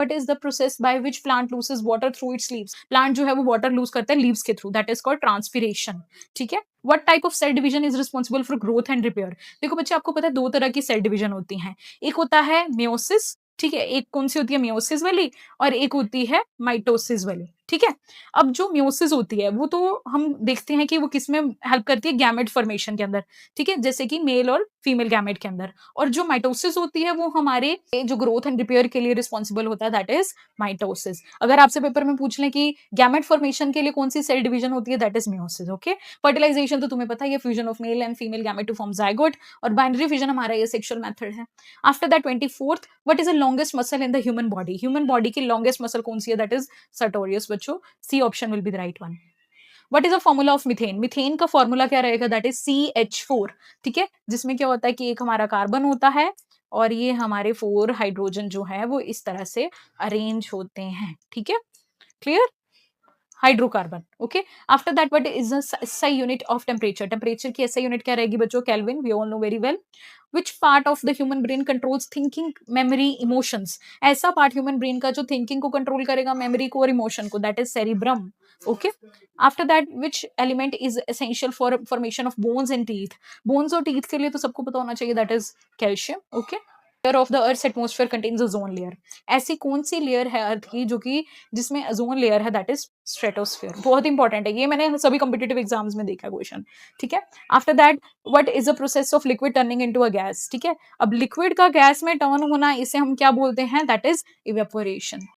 What is the process by which plant loses water through its leaves? Plant जो है वो water lose करता है leaves के through, that is called transpiration. ठीक है. What type of cell division is responsible for growth and repair? देखो बच्चे, आपको पता है दो तरह की सेल डिवीजन होती हैं. एक होता है मेयोसिस, ठीक है, एक कौन सी होती है मेयोसिस वाली, और एक होती है माइटोसिस वाली. ठीक है. अब जो मेयोसिस होती है वो तो हम देखते हैं कि वो किस में हेल्प करती है, गैमेट फॉर्मेशन के अंदर. ठीक है, जैसे कि मेल और फीमेल गैमेट के अंदर. और जो माइटोसिस होती है वो हमारे जो ग्रोथ एंड रिपेयर के लिए रिस्पॉन्सिबल होता है, दैट इज माइटोसिस. अगर आपसे पेपर में पूछ लें कि गैमेट फॉर्मेशन के लिए कौन सी सेल डिवीजन होती है, that is meiosis. Okay. Fertilisation तो तुम्हें पता है, fusion of male and female gamete to form zygote. और बाइनरी फिजन हमारा ये सेक्सुअल मेथड है. After that 24th, what is the longest muscle in the human body? Human body की longest muscle कौन सी है? That is sartorius. बच्चों, C option will be the right one. What is the formula of methane? Methane का formula क्या रहेगा? That is CH4. ठीक है, जिसमें क्या होता है कि एक हमारा कार्बन होता है और ये हमारे 4 हाइड्रोजन जो है वो इस तरह से अरेंज होते हैं. ठीक है, clear? Hydrocarbon. Okay. After that what is the SI unit of temperature? Temperature की SI यूनिट क्या रहेगी बच्चों? Kelvin. We all know very well. Which part of the human brain controls thinking, memory, emotions? ऐसा part human brain का जो thinking को control करेगा, memory को और इमोशन को, that is cerebrum. Okay. After that which element is essential for formation of bones and teeth? Bones और teeth के लिए तो सबको पता होना चाहिए, that is calcium. Okay. Layer of the earth atmosphere contains ozone layer. ऐसी कौन सी लेयर है अर्थ की जो कि जिसमें ओजोन लेयर है, दैट इज स्ट्रेटोस्फेयर. बहुत इंपॉर्टेंट है ये, मैंने सभी कॉम्पिटिटिव एग्जाम्स में देखा क्वेश्चन. ठीक है. After that what is the process of liquid turning into a gas? ठीक है, अब लिक्विड का गैस में टर्न होना, इसे हम क्या बोलते हैं? That is evaporation.